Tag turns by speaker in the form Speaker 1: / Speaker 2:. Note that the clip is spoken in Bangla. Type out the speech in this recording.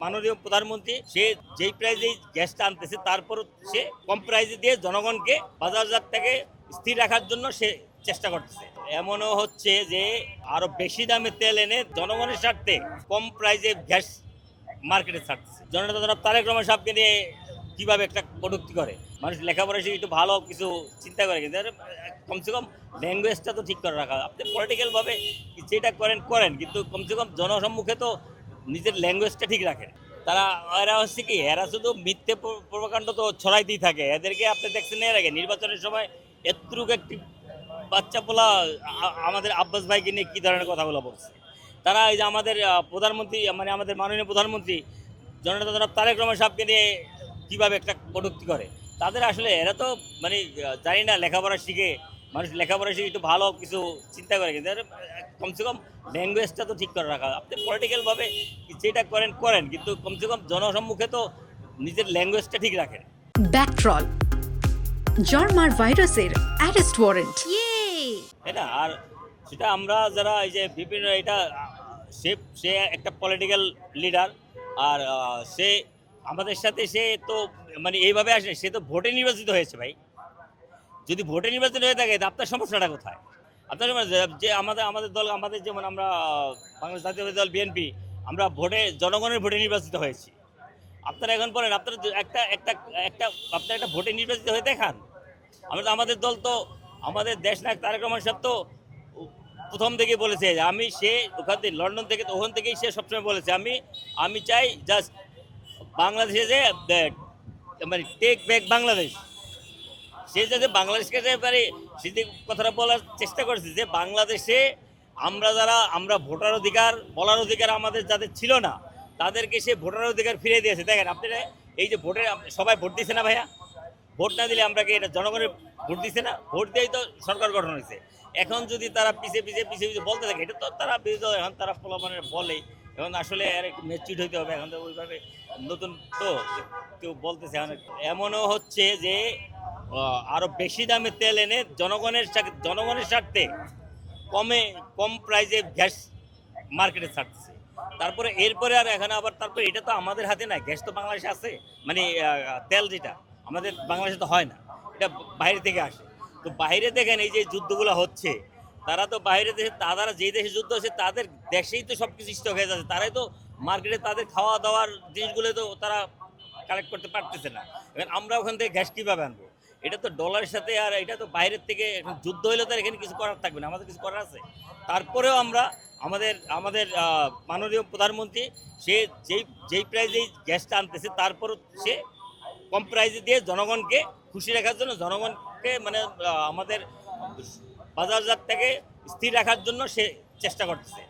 Speaker 1: মাননীয় প্রধানমন্ত্রী সে যেই প্রাইজে গ্যাসটা আনতেছে তারপর সে কম প্রাইজে দিয়ে জনগণকে বাজারজাত থেকে স্থির রাখার জন্য সে চেষ্টা করতেছে। এমনও হচ্ছে যে আরো বেশি দামে তেল এনে জনগণের স্বার্থে কম প্রাইজে গ্যাস মার্কেটে ছাড়তেছে। জননেতা জনাব তারেক রহমান সাহেবকে নিয়ে কিভাবে একটা কটূক্তি করে, মানুষ লেখাপড়া শিখে একটু ভালো কিছু চিন্তা করে, কিন্তু কমসে কম ল্যাঙ্গুয়েজটা তো ঠিক করে রাখা। আপনি পলিটিক্যাল ভাবে যেটা করেন করেন, কিন্তু কমসে কম জনসম্মুখে তো নিজের ল্যাঙ্গুয়েজটা ঠিক রাখেন। তারা এরা হচ্ছে কি, এরা শুধু মিথ্যে প্রকাণ্ড তো ছড়াইতেই থাকে। এদেরকে আপনি দেখছেন এর আগে নির্বাচনের সময় এতটুকু একটি বাচ্চা পোলা আমাদের আব্বাস ভাইকে নিয়ে কী ধরনের কথাগুলো বলছে। তারা এই যে আমাদের প্রধানমন্ত্রী, মানে আমাদের মাননীয় প্রধানমন্ত্রী জননেতা জনাব তারেক রহমান সাহেবকে নিয়ে কীভাবে একটা কটূক্তি করে। তাদের আসলে এরা তো মানে জানি না, লেখাপড়া শিখে মানুষ লেখাপড়া শিখে একটু ভালো কিছু চিন্তা করে, কিন্তু কমসে কম ল্যাঙ্গুয়েজটা তো ঠিক করে রাখা। আপনি পলিটিক্যালভাবে যেটা করেন করেন, কিন্তু কমসে কম জনসম্মুখে তো নিজের ল্যাঙ্গুয়েজটা ঠিক রাখেন।
Speaker 2: ব্যাকট্রল জর্মার ভাইরাসের অ্যারেস্ট ওয়ারেন্ট।
Speaker 1: এটা আর সেটা আমরা যারা এই যে বিভিন্ন এটা সে সে একটা পলিটিক্যাল লিডার, আর সে আমাদের সাথে সে তো মানে এইভাবে আসে, সে তো ভোটে নির্বাচিত হয়েছে ভাই। যদি ভোটে নির্বাচিত হয়ে থাকে আপনার সমস্যাটা কোথায়? আপনার যে আমাদের আমাদের দল, আমাদের যেমন আমরা বাংলাদেশ জাতীয়তাবাদী দল বিএনপি, আমরা ভোটে জনগণের ভোটে নির্বাচিত হয়েছি। আপনারা এখন বলেন আপনারা একটা একটা একটা আপনারা একটা ভোটে নির্বাচিত হয়ে দেখান। আমাদের দল তো, আমাদের দেশ নায়ক তারেক রহমান সাহেব তো প্রথম থেকে বলেছে যে আমি, সে ওখান থেকে লন্ডন থেকে, তো ওখান থেকেই সে সবসময় বলেছে আমি চাই জাস্ট বাংলাদেশে যে মানে টেক ব্যাক বাংলাদেশ। সে যাতে বাংলাদেশকে এবারে সে যে কথাটা বলার চেষ্টা করেছে যে বাংলাদেশে আমরা ভোটার অধিকার বলার অধিকার আমাদের যাদের ছিল না, তাদেরকে সে ভোটার অধিকার ফিরিয়ে দিয়েছে। দেখেন আপনারা এই যে ভোটে সবাই ভোট দিচ্ছে না ভাইয়া, ভোট না দিলে আমরা কি এটা জনগণের ভোট দিচ্ছে না? ভোট দিয়েই তো সরকার গঠন হয়েছে। এখন যদি তারা পিছিয়ে পিছিয়ে পিছিয়ে পিছিয়ে বলতে থাকে, এটা তো তারা বিরোধী দল, এখন তারা প্রলোভনের বলে। এখন আসলে আর একটু ম্যাচিউর হইতে হবে। এখন তো ওইভাবে নতুন তো কেউ বলতেছে। এমনও হচ্ছে যে আরো বেশি দামে তেল এনে জনগণের স্বার্থে কম প্রাইজে গ্যাস মার্কেটে ছাড়তেছে। তারপরে এরপরে আর এখন আবার তারপরে এটা তো আমাদের হাতে না, গ্যাস তো বাংলাদেশে আছে, মানে তেল যেটা আমাদের বাংলাদেশে তো হয় না, এটা বাইরে থেকে আসে। তো বাইরে দেখেন এই যে যুদ্ধগুলো হচ্ছে, তারা তো বাইরে দেশে, তারা যেই দেশে যুদ্ধ হচ্ছে তাদের দেশেই তো সব কিছু স্টক হয়ে যাচ্ছে। তারাই তো মার্কেটে তাদের খাওয়া দাওয়ার জিনিসগুলো তো তারা কালেক্ট করতে পারতেছে না। এখন আমরা ওখান থেকে গ্যাস কীভাবে আনবো? এটা তো ডলারের সাথে, আর এটা তো বাইরের থেকে, এখন যুদ্ধ হইলে তো এখানে কিছু করার থাকবে না, আমাদের কিছু করার আছে। তারপরেও আমরা আমাদের আমাদের মাননীয় প্রধানমন্ত্রী সে যেই প্রাইজেই গ্যাসটা আনতেছে তারপর সে কম প্রাইজে দিয়ে জনগণকে খুশি রাখার জন্য, জনগণকে মানে আমাদের বাজারজাত থেকে স্থির রাখার জন্য সে চেষ্টা করতেছে।